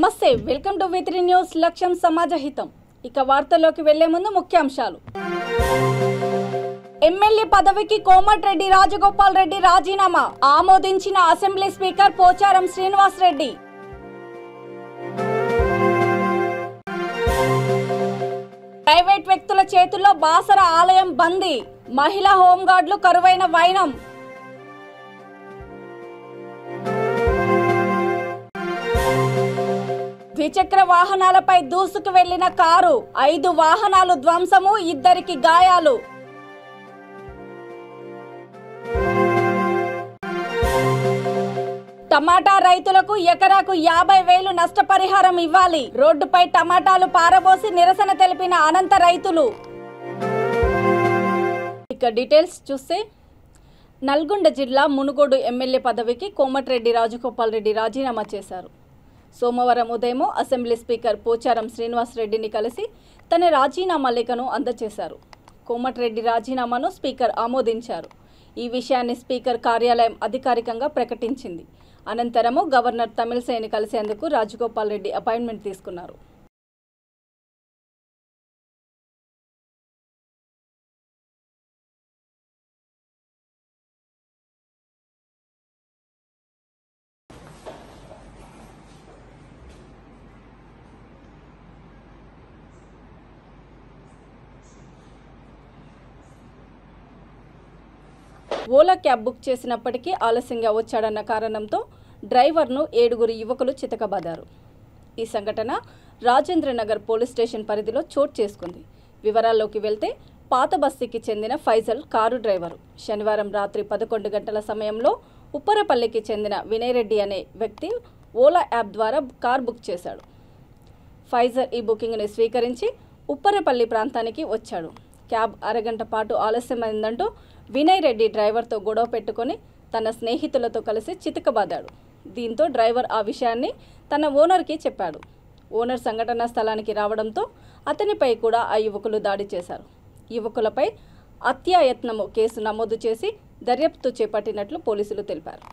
నమస్తే, welcome to V3 news. లక్ష్యం సమాజ హితం. ఇక వార్తల్లోకి వెళ్లే ముందు ముఖ్యాంశాలు. ఎమ్మెల్యే పదవికి కోమటిరెడ్డి రాజగోపాల్ రెడ్డి రాజీనామా ఆమోదించిన assembly speaker Pocharam Srinivas Reddy. Private వ్యక్తుల చేతుల్లో బాసర ఆలయం బందీ, మహిళా హోంగార్డులు కరువైన వైనం. ద్విచక్ర వాహనాలపై దూసుకు వెళ్లిన కారు, 5 వాహనాలు ధ్వంసము, 2 గాయాలు. టమాటా రైతులకు ఎకరాకు 50,000 నష్టపరిహారం ఇవ్వాలి. రోడ్డుపై టమాటాలు పారబోసి నిరసన తెలిపిన అనంత రైతులు. ఇక డీటెయిల్స్ చూస్తే, నల్గొండ జిల్లా మునుగోడు ఎమ్మెల్యే పదవికి కోమటిరెడ్డి రాజగోపాల్ రెడ్డి రాజీనామా చేశారు. సోమవారం ఉదయం అసెంబ్లీ స్పీకర్ పోచారం శ్రీనివాస్ రెడ్డిని కలిసి తన రాజీనామా లేఖను అందజేశారు. కోమటిరెడ్డి రాజీనామాను స్పీకర్ ఆమోదించారు. ఈ విషయాన్ని స్పీకర్ కార్యాలయం అధికారికంగా ప్రకటించింది. అనంతరము గవర్నర్ తమిళిసైని కలిసేందుకు రాజగోపాల్ రెడ్డి అపాయింట్మెంట్ తీసుకున్నారు. ఓలా క్యాబ్ బుక్ చేసినప్పటికీ ఆలస్యంగా వచ్చాడన్న కారణంతో డ్రైవర్ను 7 యువకులు చితకబాదారు. ఈ సంఘటన రాజేంద్రనగర్ పోలీస్ స్టేషన్ పరిధిలో చోటు చేసుకుంది. వివరాల్లోకి వెళ్తే, పాత బస్తీకి చెందిన ఫైజల్ కారు డ్రైవరు శనివారం రాత్రి 11 గంటల సమయంలో ఉప్పరపల్లికి చెందిన వినయ్ రెడ్డి అనే వ్యక్తి ఓలా యాప్ ద్వారా కార్ బుక్ చేశాడు. ఫైజల్ ఈ బుకింగ్ని స్వీకరించి ఉప్పరపల్లి ప్రాంతానికి వచ్చాడు. క్యాబ్ అరగంట పాటు ఆలస్యమైందంటూ వినయ్ రెడ్డి డ్రైవర్తో గొడవ పెట్టుకొని తన స్నేహితులతో కలిసి చితకబాదాడు. దీంతో డ్రైవర్ ఆ విషయాన్ని తన ఓనర్కి చెప్పాడు. ఓనర్ సంఘటనా స్థలానికి రావడంతో అతనిపై కూడా ఆ యువకులు దాడి చేశారు. యువకులపై హత్యాయత్నము కేసు నమోదు చేసి దర్యాప్తు చేపట్టినట్లు పోలీసులు తెలిపారు.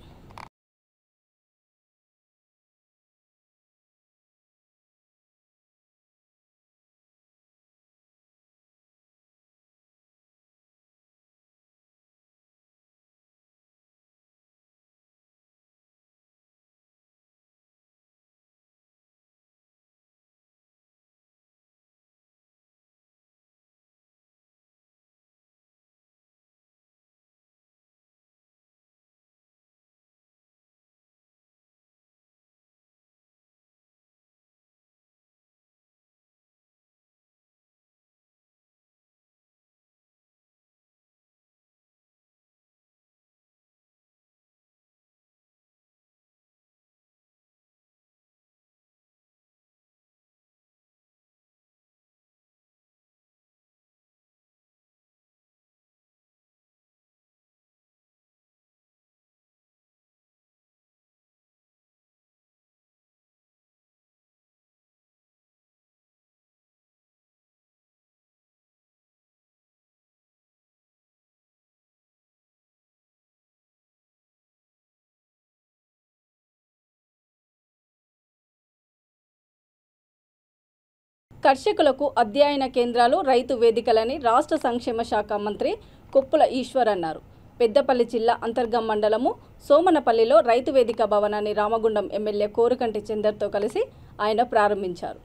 కర్షకులకు అధ్యయన కేంద్రాలు, రైతు వేదికలని రాష్ట్ర సంక్షేమ శాఖ మంత్రి కొప్పుల ఈశ్వర్ అన్నారు. పెద్దపల్లి జిల్లా అంతర్గం మండలము సోమనపల్లిలో రైతు వేదిక భవనాన్ని రామగుండం ఎమ్మెల్యే కోరుకంటి చందర్తో కలిసి ఆయన ప్రారంభించారు.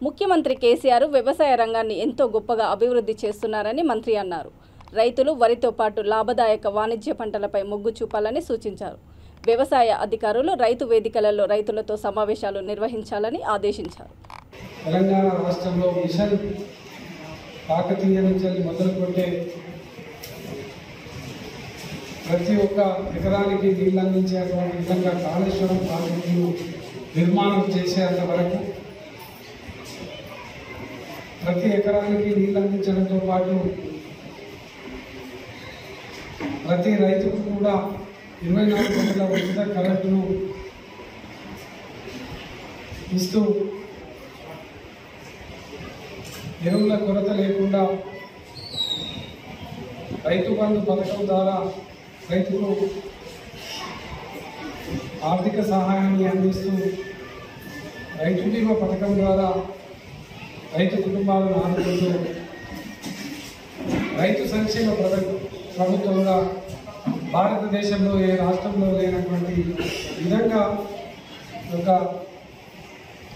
ముఖ్యమంత్రి కేసీఆర్ వ్యవసాయ రంగాన్ని ఎంతో గొప్పగా అభివృద్ధి చేస్తున్నారని మంత్రి అన్నారు. రైతులు వరితో పాటు లాభదాయక వాణిజ్య పంటలపై మొగ్గు చూపాలని సూచించారు. వ్యవసాయ అధికారులు రైతు వేదికలలో రైతులతో సమావేశాలు నిర్వహించాలని ఆదేశించారు. తెలంగాణ రాష్ట్రంలో మిషన్ కాకతీయ నుంచి మొదలుకొంటే ప్రతి ఒక్క ఎకరానికి నీళ్ళు అందించేటువంటి విధంగా కాళేశ్వరం ప్రాజెక్టును నిర్మాణం చేసేంత వరకు ప్రతి ఎకరానికి నీళ్ళు అందించడంతో పాటు ప్రతి రైతుకు కూడా 24 గంటల ఉచిత కరెంటును ఇస్తూ ఎరువుల కొరత లేకుండా రైతు బంధు పథకం ద్వారా రైతుకు ఆర్థిక సహాయాన్ని అందిస్తూ రైతు బీమా పథకం ద్వారా రైతు కుటుంబాలను ఆదుకుంటూ రైతు సంక్షేమ ప్రభుత్వంగా భారతదేశంలో ఏ రాష్ట్రంలో లేనటువంటి విధంగా ఒక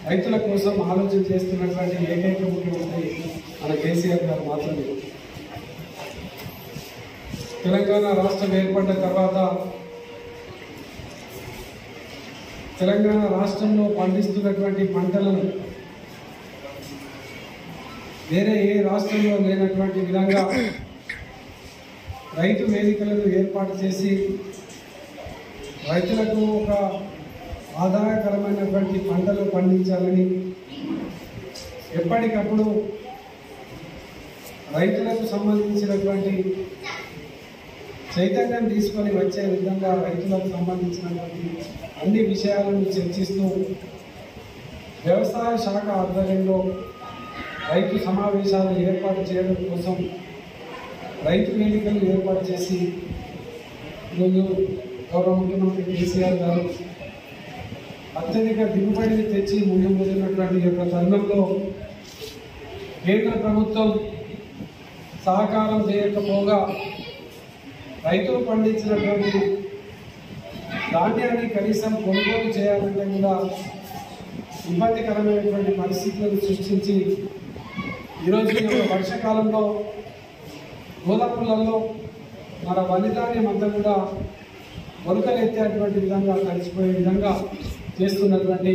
రైతుల కోసం ఆలోచన చేస్తున్నటువంటి ఏకైక ముఖ్యమంత్రి మన కేసీఆర్ గారు మాత్రమే. తెలంగాణ రాష్ట్రం ఏర్పడ్డ తర్వాత తెలంగాణ రాష్ట్రంలో పండిస్తున్నటువంటి పంటలను వేరే ఏ రాష్ట్రంలో లేనటువంటి విధంగా రైతు వేదికలను ఏర్పాటు చేసి రైతులకు ఒక ఆదాయకరమైనటువంటి పంటలు పండించాలని ఎప్పటికప్పుడు రైతులకు సంబంధించినటువంటి చైతన్యం తీసుకొని వచ్చే విధంగా రైతులకు సంబంధించినటువంటి అన్ని విషయాలను చర్చిస్తూ వ్యవసాయ శాఖ ఆధ్వర్యంలో రైతు సమావేశాలు ఏర్పాటు చేయడం కోసం రైతు వేదికలు ఏర్పాటు చేసి ఈరోజు గౌరవ ముఖ్యమంత్రి కేసీఆర్ గారు అత్యధిక దిగుబడిని తెచ్చి ముందున్నటువంటి యొక్క తరుణంలో కేంద్ర ప్రభుత్వం సహకారం చేయకపోగా రైతులు పండించినటువంటి ధాన్యాన్ని కనీసం కొనుగోలు చేయాలంటే కూడా ఇబ్బందికరమైనటువంటి పరిస్థితులను సృష్టించి ఈరోజు వర్షాకాలంలో గోదాములలో మన వనిధాన్యం అంతా కూడా మొలకలెత్తేటువంటి విధంగా కలిసిపోయే విధంగా చేస్తున్నటువంటి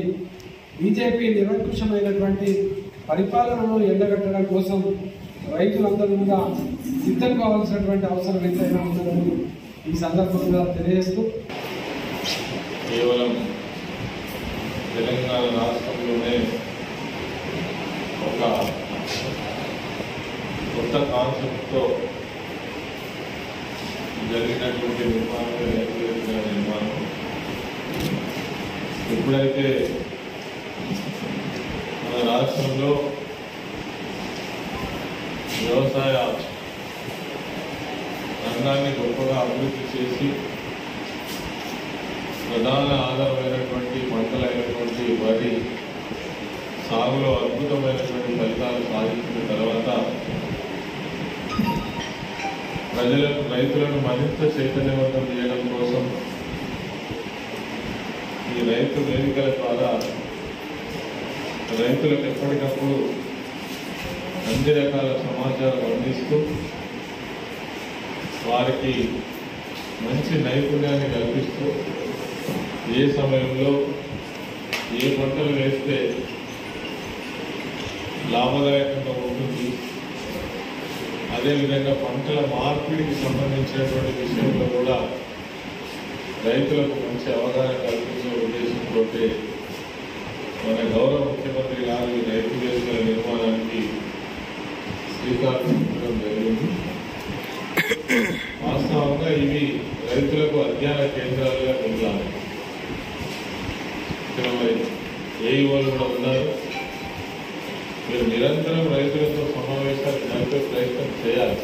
బీజేపీ నిరంకుశమైనటువంటి పరిపాలనను ఎండగట్టడం కోసం రైతులందరూ కూడా సిద్ధం కావాల్సినటువంటి అవసరం ఎంతైనా ఉంటుందని ఈ సందర్భంగా తెలియజేస్తూ కేవలం తెలంగాణ రాష్ట్రంలోనే ఒక కొత్త కాన్సెప్ట్తో జరిగినటువంటి నిర్మాణమే రైతు వేదికల నిర్మాణం. ఎప్పుడైతే మన రాష్ట్రంలో వ్యవసాయ రంగాన్ని గొప్పగా అభివృద్ధి చేసి ప్రధాన ఆధారమైనటువంటి పంటలైనటువంటి వరి సాగులో అద్భుతమైనటువంటి ఫలితాలు సాధించిన తర్వాత రైతులను మరింత చైతన్యవంతం చేయడం కోసం ఈ రైతు వేదికల ద్వారా రైతులకు ఎప్పటికప్పుడు అన్ని రకాల సమాచారం అందిస్తూ వారికి మంచి నైపుణ్యాన్ని కల్పిస్తూ ఏ సమయంలో ఏ పంటలు వేస్తే లాభదాయకంగా ఉంటుంది, అదేవిధంగా పంటల మార్పిడికి సంబంధించినటువంటి విషయంలో కూడా రైతులకు మంచి అవగాహన కల్పించే ఉద్దేశంతో మన గౌరవ ముఖ్యమంత్రి గారు ఈ రైతు వేదికల నిర్మాణానికి శ్రీకారం చుట్టడం జరిగింది. వాస్తవంగా ఇవి రైతులకు అధ్యయన కేంద్రాలుగా వెళ్ళాలి. ఇక్కడ మరి ఏఈఓలు కూడా ఉన్నారు. మీరు నిరంతరం రైతులతో సమావేశాలు జరిపే ప్రయత్నం చేయాలి.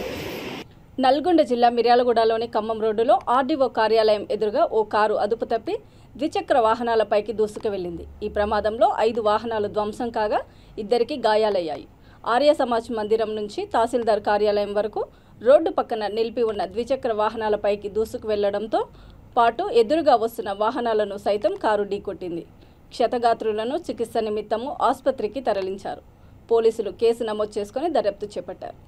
నల్గొండ జిల్లా మిర్యాలగూడలోని ఖమ్మం రోడ్డులో ఆర్డీఓ కార్యాలయం ఎదురుగా ఓ కారు అదుపు తప్పి ద్విచక్ర వాహనాలపైకి దూసుకు వెళ్లింది. ఈ ప్రమాదంలో 5 వాహనాలు ధ్వంసం కాగా 2కి గాయాలయ్యాయి. ఆర్య సమాజ్ మందిరం నుంచి తహసీల్దార్ కార్యాలయం వరకు రోడ్డు పక్కన నిలిపి ఉన్న ద్విచక్ర వాహనాలపైకి దూసుకు వెళ్లడంతో పాటు ఎదురుగా వస్తున్న వాహనాలను సైతం కారు ఢీకొట్టింది. క్షతగాత్రులను చికిత్స నిమిత్తము ఆసుపత్రికి తరలించారు. పోలీసులు కేసు నమోదు చేసుకుని దర్యాప్తు చేపట్టారు.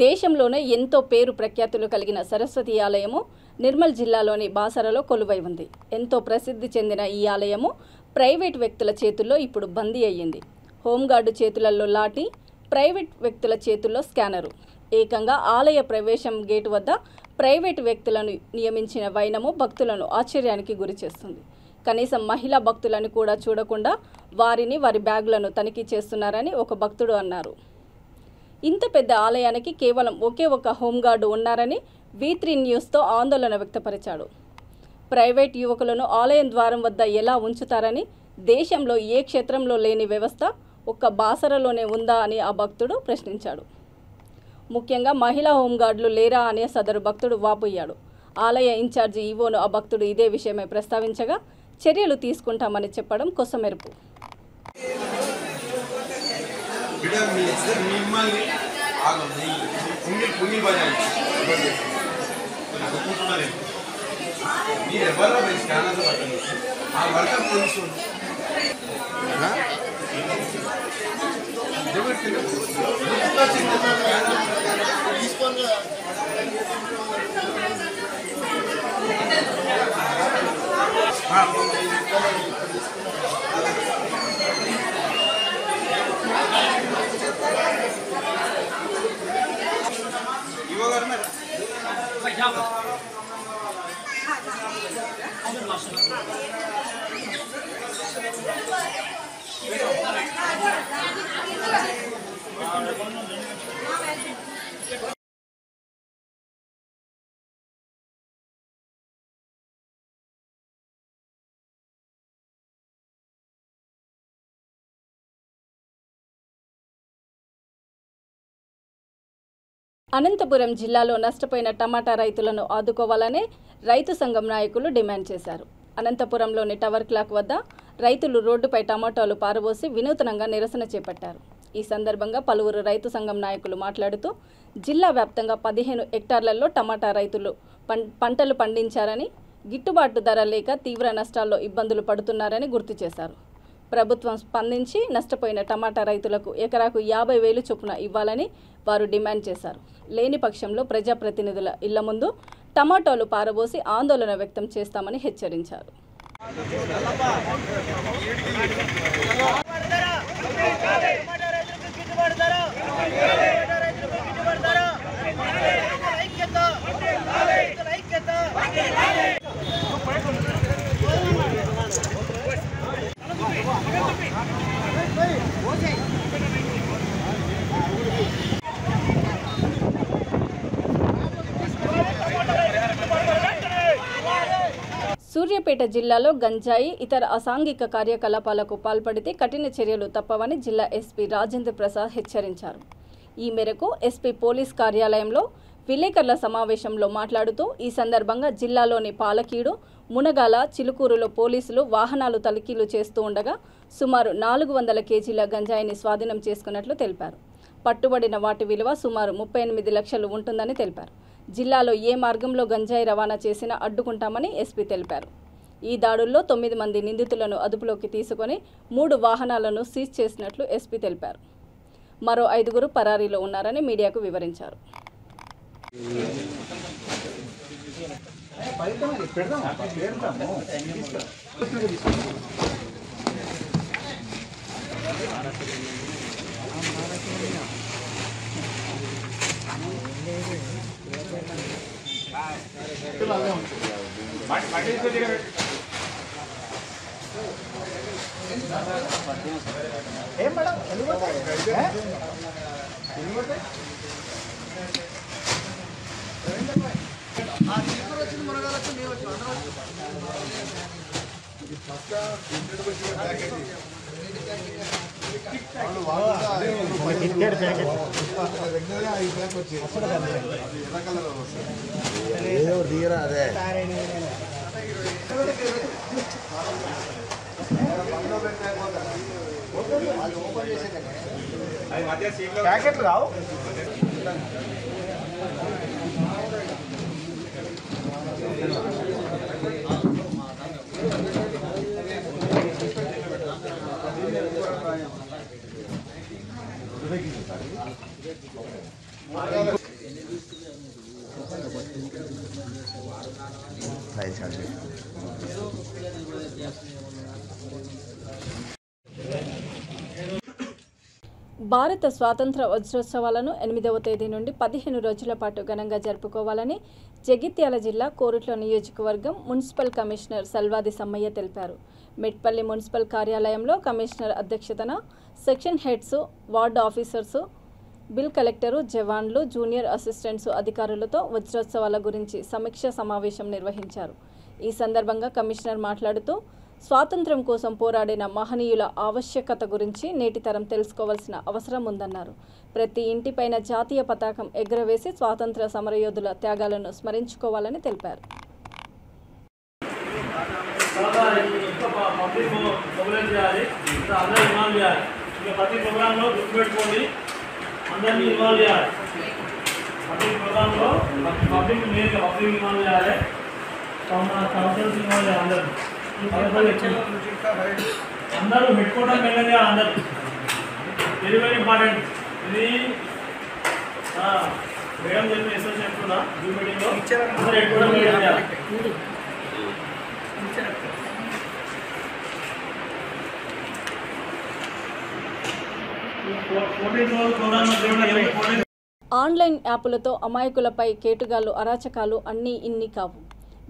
దేశంలోనే ఎంతో పేరు ప్రఖ్యాతులు కలిగిన సరస్వతి ఆలయము నిర్మల్ జిల్లాలోని బాసరలో కొలువై ఉంది. ఎంతో ప్రసిద్ధి చెందిన ఈ ఆలయము ప్రైవేట్ వ్యక్తుల చేతుల్లో ఇప్పుడు బందీ అయ్యింది. హోంగార్డు చేతులలో లాఠీ, ప్రైవేట్ వ్యక్తుల చేతుల్లో స్కానరు. ఏకంగా ఆలయ ప్రవేశం గేటు వద్ద ప్రైవేటు వ్యక్తులను నియమించిన వైనము భక్తులను ఆశ్చర్యానికి గురిచేస్తుంది. కనీసం మహిళా భక్తులను కూడా చూడకుండా వారి బ్యాగులను తనిఖీ చేస్తున్నారని ఒక భక్తుడు అన్నారు. ఇంత పెద్ద ఆలయానికి కేవలం ఒకే ఒక హోంగార్డు ఉన్నారని V3 న్యూస్తో ఆందోళన వ్యక్తపరిచాడు. ప్రైవేట్ యువకులను ఆలయం ద్వారం వద్ద ఎలా ఉంచుతారని దేశంలో ఏ క్షేత్రంలో లేని వ్యవస్థ ఒక్క బాసరలోనే ఉందా అని ఆ భక్తుడు ప్రశ్నించాడు. ముఖ్యంగా మహిళా హోంగార్డులు లేరా అని సదరు భక్తుడు వాపోయాడు. ఆలయ ఇన్ఛార్జి ఈవోను ఆ భక్తుడు ఇదే విషయమై ప్రస్తావించగా చర్యలు తీసుకుంటామని చెప్పడం కొసమెరుపు. అనంతపురం జిల్లాలో నష్టపోయిన టమాటా రైతులను ఆదుకోవాలని రైతు సంఘం నాయకులు డిమాండ్ చేశారు. అనంతపురంలోని టవర్ క్లాక్ వద్ద రైతులు రోడ్డుపై టమాటాలు పారబోసి వినూత్నంగా నిరసన చేపట్టారు. ఈ సందర్భంగా పలువురు రైతు సంఘం నాయకులు మాట్లాడుతూ జిల్లా వ్యాప్తంగా 15 హెక్టార్లలో టమాటా రైతులు పంటలు పండించారని, గిట్టుబాటు ధర లేక తీవ్ర నష్టాల్లో ఇబ్బందులు పడుతున్నారని గుర్తు చేశారు. ప్రభుత్వం స్పందించి నష్టపోయిన టమాటా రైతులకు ఎకరాకు 50,000 చొప్పున ఇవ్వాలని వారు డిమాండ్ చేశారు. లేని పక్షంలో ప్రజాప్రతినిధుల ఇళ్ల ముందు టమాటాలు పారబోసి ఆందోళన వ్యక్తం చేస్తామని హెచ్చరించారు. సూర్యాపేట జిల్లాలో గంజాయి ఇతర అసాంఘిక కార్యకలాపాలకు పాల్పడితే కఠిన చర్యలు తప్పవని జిల్లా ఎస్పీ రాజేంద్ర ప్రసాద్ హెచ్చరించారు. ఈ మేరకు ఎస్పీ పోలీస్ కార్యాలయంలో విలేకరుల సమావేశంలో మాట్లాడుతూ ఈ సందర్భంగా జిల్లాలోని పాలకీడు, మునగాల, చిలుకూరులో పోలీసులు వాహనాలు తనిఖీలు చేస్తూ ఉండగా సుమారు 400 కేజీల గంజాయిని స్వాధీనం చేసుకున్నట్లు తెలిపారు. పట్టుబడిన వాటి విలువ సుమారు 38 లక్షలు ఉంటుందని తెలిపారు. జిల్లాలో ఏ మార్గంలో గంజాయి రవాణా చేసినా అడ్డుకుంటామని ఎస్పీ తెలిపారు. ఈ దాడుల్లో 9 మంది నిందితులను అదుపులోకి తీసుకొని 3 వాహనాలను సీజ్ చేసినట్లు ఎస్పీ తెలిపారు. మరో 5 పరారీలో ఉన్నారని మీడియాకు వివరించారు. ప్యాకెట్లు రావు. భారత స్వాతంత్ర వజ్రోత్సవాలను 8వ తేదీ నుండి 15 రోజుల పాటు ఘనంగా జరుపుకోవాలని జగిత్యాల జిల్లా కోరుట్ల నియోజకవర్గం మున్సిపల్ కమిషనర్ సల్వాది సమ్మయ్య తెలిపారు. మెట్పల్లి మున్సిపల్ కార్యాలయంలో కమిషనర్ అధ్యక్షతన section heads, ward officers, bill collector, జవాన్లు, జూనియర్ అసిస్టెంట్స్ అధికారులతో వజ్రోత్సవాల గురించి సమీక్ష సమావేశం నిర్వహించారు. ఈ సందర్భంగా కమిషనర్ మాట్లాడుతూ స్వాతంత్ర్యం కోసం పోరాడిన మహనీయుల ఆవశ్యకత గురించి నేటి తరం తెలుసుకోవాల్సిన అవసరం ఉందన్నారు. ప్రతి ఇంటిపైన జాతీయ పతాకం ఎగురవేసి స్వాతంత్ర్య సమరయోధుల త్యాగాలను స్మరించుకోవాలని తెలిపారు. ప్రతి ప్రోగ్రాంలో గుర్తుపెట్టుకోండి, అందరినీ ఇన్వాల్వ్ చేయాలి. ప్రతి ప్రోగ్రాంలో పబ్లిక్ మెయిన్గా పబ్లిక్ ఇన్వాల్వ్ చేయాలి, కౌన్సిల్స్ ఇన్వాల్వ్ చేయాలి. అందరూ హెడ్ క్వార్టర్ మెయింటైన్ చేయాలి. అందరూ వెరీ వెరీ ఇంపార్టెంట్. ఇది మేడం చెప్పి ఎస్ఎస్ చెప్తున్నా జూమ్ మీటింగ్లో అందరూ హెడ్ క్వార్టర్ మెయింటైన్ చేయాలి. ఆన్లైన్ యాపులతో అమాయకులపై కేటుగాళ్లు అరాచకాలు అన్నీ ఇన్ని కావు.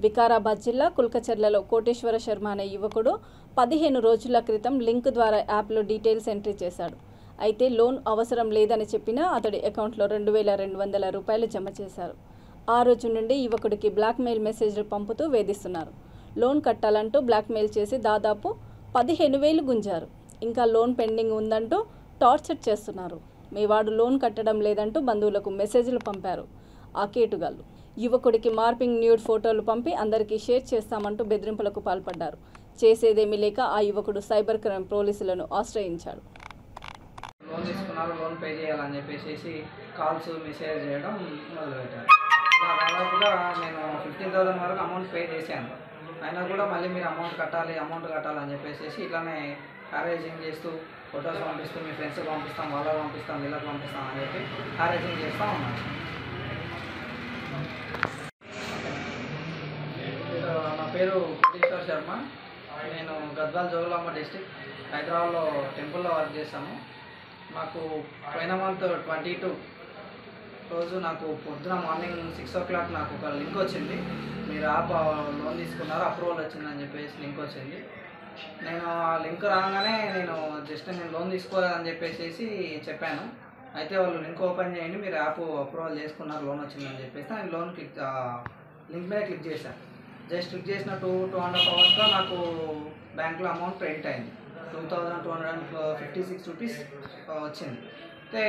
వికారాబాద్ జిల్లా కుల్కచర్లలో కోటేశ్వర శర్మ అనే యువకుడు 15 రోజుల క్రితం లింక్ ద్వారా యాప్లో డీటెయిల్స్ ఎంట్రీ చేశాడు. అయితే లోన్ అవసరం లేదని చెప్పినా అతడి అకౌంట్లో 2200 రూపాయలు జమ చేశారు. ఆ రోజు నుండి యువకుడికి బ్లాక్మెయిల్ మెసేజ్లు పంపుతూ వేధిస్తున్నారు. లోన్ కట్టాలంటూ బ్లాక్మెయిల్ చేసి దాదాపు 15,000 గుంజారు. ఇంకా లోన్ పెండింగ్ ఉందంటూ టార్చర్ చేస్తున్నారు. మీ వాడు లోన్ కట్టడం లేదంటూ బంధువులకు మెసేజ్లు పంపారు ఆ కేటుగాళ్లు. యువకుడికి మార్పింగ్ న్యూడ్ ఫోటోలు పంపి అందరికీ షేర్ చేస్తామంటూ బెదిరింపులకు పాల్పడ్డారు. చేసేదేమీ లేక ఆ యువకుడు సైబర్ క్రైమ్ పోలీసులను ఆశ్రయించాడు. లోన్ తీసుకున్నారు, లోన్ పే చేయాలని చెప్పేసి కాల్స్ మెసేజ్ చేయడం మొదలుపెట్టారు. దాదాపుగా నేను 15,000 వరకు అమౌంట్ పే చేశాను. అయినా కూడా మళ్ళీ మీరు అమౌంట్ కట్టాలని చెప్పేసి ఇట్లానే హారేజింగ్ చేస్తూ ఫొటోస్ పంపిస్తూ మీ ఫ్రెండ్స్కి పంపిస్తాం, వాళ్ళకి పంపిస్తాం, వీళ్ళకి పంపిస్తాం అని చెప్పి హారేజింగ్ చేస్తూ ఉన్నాను. నా పేరు కోటేశ్వర శర్మ. నేను గద్వాల్ జోగులాంబ డిస్టిక్ హైదరాబాద్లో టెంపుల్లో వర్క్ చేస్తాను. నాకు పోయిన మంత్ 22 రోజు నాకు పొద్దున మార్నింగ్ 6 o'clock నాకు ఒక లింక్ వచ్చింది. మీరు యాప్ లోన్ తీసుకున్నారు, అప్రూవల్ వచ్చిందని చెప్పేసి లింక్ వచ్చింది. నేను ఆ లింక్ రాగానే నేను లోన్ తీసుకోవాలని చెప్పేసి చెప్పాను. అయితే వాళ్ళు లింక్ ఓపెన్ చేయండి, మీరు యాప్ అప్రూవల్ చేసుకున్నారు, లోన్ వచ్చిందని చెప్పేసి నేను లోన్ లింక్ మీద క్లిక్ చేశాను. జస్ట్ క్లిక్ చేసిన 2.5 hours నాకు బ్యాంక్లో అమౌంట్ క్రెడిట్ అయింది. 2256 రూపీస్ వచ్చింది. అయితే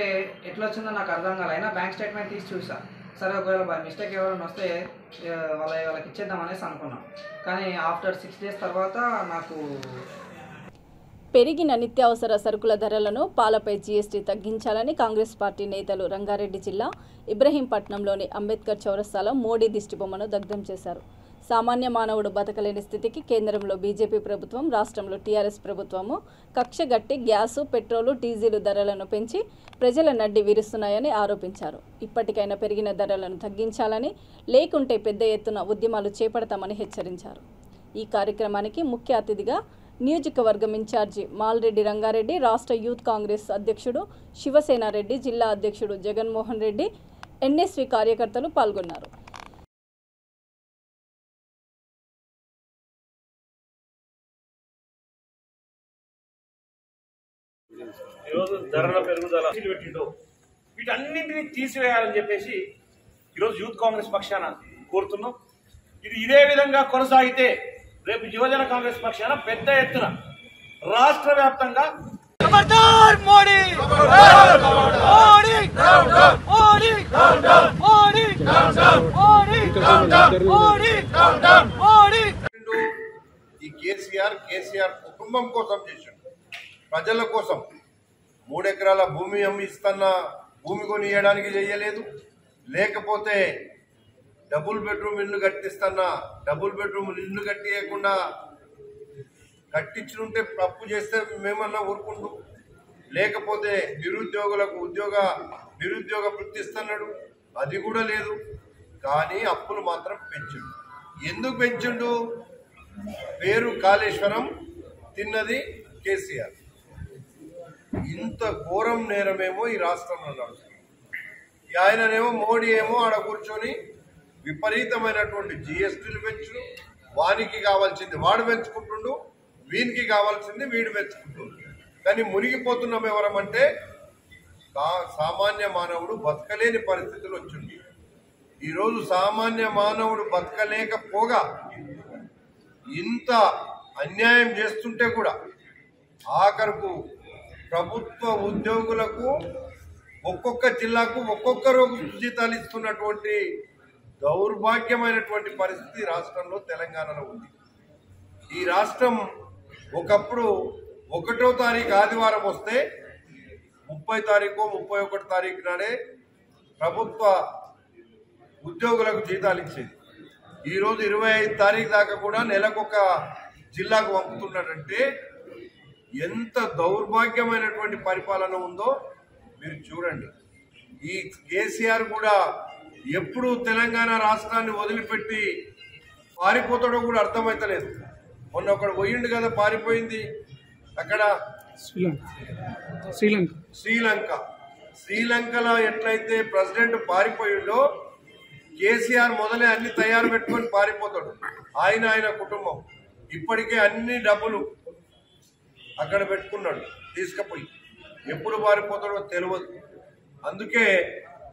ఎట్లా వచ్చిందో నాకు అర్థం కాలేదు. అయినా బ్యాంక్ స్టేట్మెంట్ తీసి చూసా. సరే ఒకవేళ బై మిస్టేక్ ఎవరైనా వస్తే వాళ్ళకి ఇచ్చేద్దాం అనేసి అనుకున్నాం. కానీ ఆఫ్టర్ 6 days తర్వాత నాకు పెరిగిన నిత్యావసర సరుకుల ధరలను పాలపై జీఎస్టీ తగ్గించాలని కాంగ్రెస్ పార్టీ నేతలు రంగారెడ్డి జిల్లా ఇబ్రహీంపట్నంలోని అంబేద్కర్ చౌరస్తాలో మోడీ దిష్టిబొమ్మను దగ్ధం చేశారు. సామాన్య మానవుడు బతకలేని స్థితికి కేంద్రంలో బీజేపీ ప్రభుత్వం, రాష్ట్రంలో టీఆర్ఎస్ ప్రభుత్వము కక్షగట్టి గ్యాసు, పెట్రోలు, డీజిల్ ధరలను పెంచి ప్రజల నడ్డి విరుస్తున్నాయని ఆరోపించారు. ఇప్పటికైనా పెరిగిన ధరలను తగ్గించాలని, లేకుంటే పెద్ద ఎత్తున ఉద్యమాలు చేపడతామని హెచ్చరించారు. ఈ కార్యక్రమానికి ముఖ్య అతిథిగా నియోజకవర్గం ఇన్ఛార్జి మాల్రెడ్డి రంగారెడ్డి, రాష్ట్ర యూత్ కాంగ్రెస్ అధ్యక్షుడు శివసేనారెడ్డి, జిల్లా అధ్యక్షుడు జగన్మోహన్ రెడ్డి, ఎన్ఎస్వి కార్యకర్తలు పాల్గొన్నారు. ఈరోజు ధరల పెరుగుదల పెట్టిండో వీటన్నింటినీ తీసివేయాలని చెప్పేసి ఈరోజు యూత్ కాంగ్రెస్ పక్షాన కోరుతున్నాం. ఇది ఇదే విధంగా కొనసాగితే రేపు యువజన కాంగ్రెస్ పక్షాన పెద్ద ఎత్తున రాష్ట్ర వ్యాప్తంగా ఈ కేసీఆర్ కుటుంబం కోసం చేశాడు, ప్రజల కోసం. 3 ఎకరాల భూమి అమ్మి ఇస్తున్న భూమి కొని ఇవ్వడానికి చేయలేదు. లేకపోతే డబుల్ బెడ్రూమ్ ఇల్లు కట్టిస్తున్న డబుల్ బెడ్రూమ్ ఇల్లు కట్టియకుండా కట్టించుంటే తప్పు చేస్తే మేమన్నా ఊరుకుంటూ, లేకపోతే నిరుద్యోగులకు నిరుద్యోగ వృత్తి ఇస్తున్నాడు, అది కూడా లేదు. కానీ అప్పులు మాత్రం పెంచుడు. ఎందుకు పెంచుండు? పేరు కాళేశ్వరం, తిన్నది కేసీఆర్. ఇంత ఘోరం నేరమేమో ఈ రాష్ట్రంలో నడుస్తుంది. ఆయననేమో మోడీ ఏమో ఆడ కూర్చొని విపరీతమైనటువంటి జిఎస్టీలు పెంచుడు, వానికి కావాల్సింది వాడు పెంచుకుంటుండు, వీనికి కావాల్సింది వీడు పెంచుకుంటుండు. కానీ మునిగిపోతున్నాం ఎవరమంటే సామాన్య మానవుడు బతకలేని పరిస్థితులు వచ్చింది. ఈరోజు సామాన్య మానవుడు బతకలేకపోగా ఇంత అన్యాయం చేస్తుంటే కూడా ఆఖరుకు ప్రభుత్వ ఉద్యోగులకు ఒక్కొక్క జిల్లాకు ఒక్కొక్కరు జీతాలు ఇస్తున్నటువంటి దౌర్భాగ్యమైనటువంటి పరిస్థితి రాష్ట్రంలో తెలంగాణలో ఉంది. ఈ రాష్ట్రం ఒకప్పుడు 1వ తారీఖు ఆదివారం వస్తే 30 తారీఖు 31 తారీఖు నాడే ప్రభుత్వ ఉద్యోగులకు జీతాలు ఇచ్చేది. ఈరోజు 25 తారీఖు దాకా కూడా నెలకొక జిల్లాకు పంపుతున్నాడంటే ఎంత దౌర్భాగ్యమైనటువంటి పరిపాలన ఉందో మీరు చూడండి. ఈ కేసీఆర్ కూడా ఎప్పుడు తెలంగాణ రాష్ట్రాన్ని వదిలిపెట్టి పారిపోతాడో కూడా అర్థమైతలేదు. మొన్న ఒకడు పోయిండు కదా, పారిపోయింది అక్కడ శ్రీలంకలో ఎట్లయితే ప్రెసిడెంట్ పారిపోయిండో కేసీఆర్ మొదలే అన్ని తయారు పెట్టుకొని పారిపోతాడు. ఆయన కుటుంబం ఇప్పటికే అన్ని డబ్బులు అక్కడ పెట్టుకున్నాడు తీసుకుపోయి. ఎప్పుడు పారిపోతాడో తెలియదు. అందుకే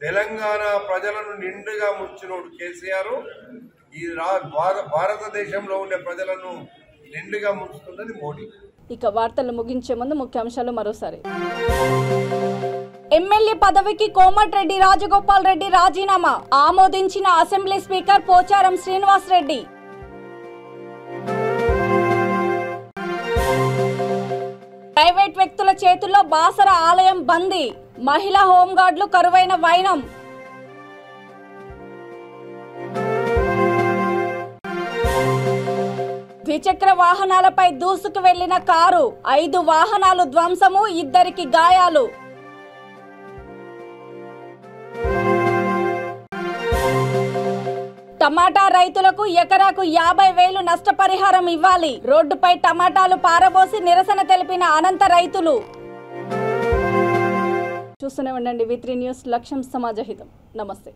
తెలంగాణ ప్రజలను నిండుగా ముంచినోడు కేసీఆర్. ఈ భారతదేశంలో ఉండే ప్రజలను నిండుగా ముంచుతున్నది మోడీ. ఇక వార్తలు ముగించే ముందు ముఖ్యాంశాలు మరోసారి. ఎమ్మెల్యే పదవికి కోమటిరెడ్డి రాజగోపాల్ రెడ్డి రాజీనామా ఆమోదించిన assembly speaker Pocharam Srinivas Reddy. Private వ్యక్తుల చేతుల్లో బాసర ఆలయం బందీ, మహిళా హోంగార్డులు కరువైన వైనం. ద్విచక్ర వాహనాలపై దూసుకు వెళ్లిన కారు, 5 వాహనాలు ధ్వంసము, 2 గాయాలు. టమాటా రైతులకు ఎకరాకు 50,000 నష్టపరిహారం ఇవ్వాలి. రోడ్డుపై టమాటాలు పారబోసి నిరసన తెలిపిన అనంత రైతులు. చూస్తూనే ఉండండి V3 న్యూస్, లక్ష్యం సమాజహితం. నమస్తే.